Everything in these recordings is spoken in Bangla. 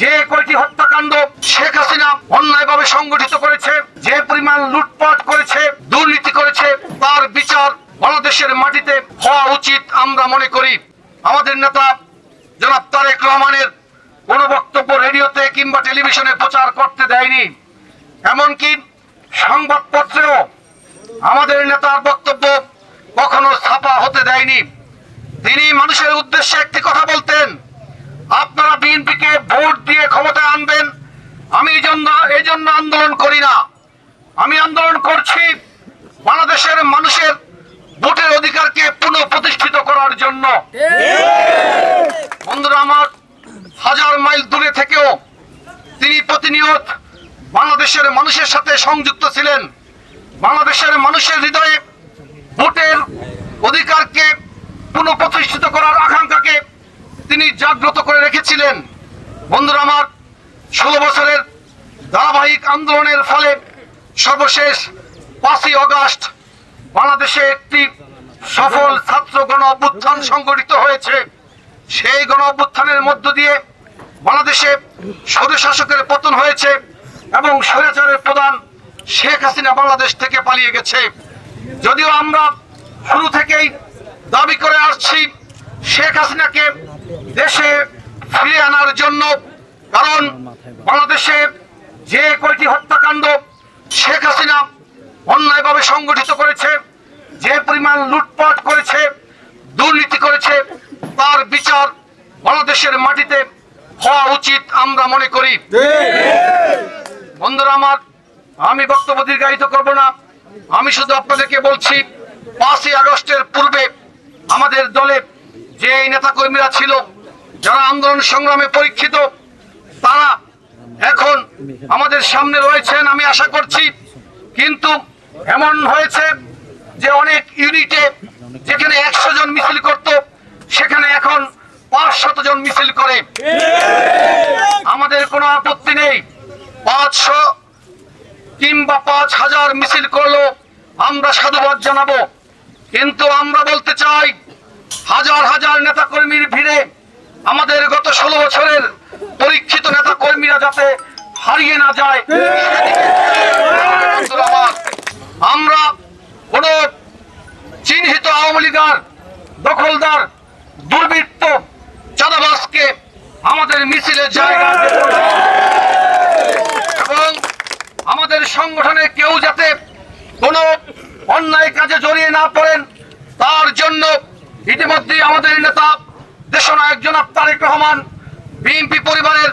যে কয়টি হত্যাকাণ্ড শেখ হাসিনা অন্যায়ভাবে সংগঠিত করেছে, যে পরিমাণ লুটপাট করেছে, দুর্নীতি করেছে, তার বিচার বাংলাদেশের মাটিতে হওয়া উচিত আমরা মনে করি। আমাদের নেতা জনাব তারেক রহমানের কোন বক্তব্য রেডিওতে কিংবা টেলিভিশনে প্রচার করতে দেয়নি, এমনকি সংবাদপত্রেও আমাদের নেতার বক্তব্য কখনো ছাপা হতে দেয়নি। তিনি মানুষের উদ্দেশ্যে একটি কথা বলতেন, আপনারা বিএনপিকে ভোট দিয়ে ক্ষমতায় আনবেন, আমি এই জন্য আন্দোলন করি না, আমি আন্দোলন করছি বাংলাদেশের মানুষের ভোটের অধিকারকে পুনঃপ্রতিষ্ঠিত করার জন্য। বন্ধুরা আমার, হাজার মাইল দূরে থেকেও তিনি প্রতিনিয়ত বাংলাদেশের মানুষের সাথে সংযুক্ত ছিলেন। বাংলাদেশের মানুষের হৃদয়ে ভোটের অধিকারকে পুনঃপ্রতিষ্ঠিত করার আকাঙ্ক্ষাকে তিনি জাগ্রত করে রেখেছিলেন। বন্ধুরা আমার, 16 বছরের ধারাবাহিক আন্দোলনের ফলে সর্বশেষ 5ই আগস্ট বাংলাদেশে একটি সফল ছাত্র গণ অভ্যুত্থান সংগঠিত হয়েছে। সেই গণ অভ্যুত্থানের মধ্য দিয়ে বাংলাদেশে স্বৈরশাসকের পতন হয়েছে এবং স্বৈরাচারের প্রধান শেখ হাসিনা বাংলাদেশ থেকে পালিয়ে গেছে। যদিও আমরা শুরু থেকেই দাবি করে আসছি শেখ হাসিনাকে দেশে ফিরে আনার জন্য, কারণ বাংলাদেশে যে কয়টি হত্যাকাণ্ড শেখ হাসিনা অন্যায়ভাবে সংগঠিত করেছে, যে পরিমাণ লুটপাট করেছে, দুর্নীতি করেছে, তার বিচার বাংলাদেশের মাটিতে হওয়া উচিত আমরা মনে করি। বন্ধুরা আমার, আমি বক্তব্য দীর্ঘায়িত করব না, আমি শুধু আপনাদেরকে বলছি 5ই আগস্টের পূর্বে আমাদের দলে যে নেতাকর্মীরা ছিল, যারা আন্দোলন সংগ্রামে পরীক্ষিত, তারা এখন আমাদের সামনে রয়েছেন আমি আশা করছি। কিন্তু এমন হয়েছে যে অনেক ইউনিটে যেখানে 100 জন মিছিল করত, সেখানে এখন 500 জন মিছিল করে। আমাদের কোনো আপত্তি নেই, 500 কিংবা 5000 মিছিল করলো আমরা সাধুবাদ জানাবো, কিন্তু আমরা বলতে চাই হাজার হাজার নেতা কর্মীর ভিড়ে আমাদের গত 16 বছরের পরীক্ষিত নেতা কর্মীরা যাতে হারিয়ে না যায়। আমরা কোন চিহ্নিত আওয়ামী লীগার দখলদার দুর্বৃত্ত চাঁদাবাজকে আমাদের মিছিলের জায়গা এবং আমাদের সংগঠনে কেউ যাতে কোনো অন্যায় কাজে জড়িয়ে না পড়েন, তার জন্য ইতিমধ্যেই আমাদের নেতা দেশনায়ক জনাব তারেক রহমান বিএনপি পরিবারের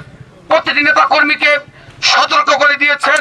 প্রতিটি নেতা কর্মীকে সতর্ক করে দিয়েছেন।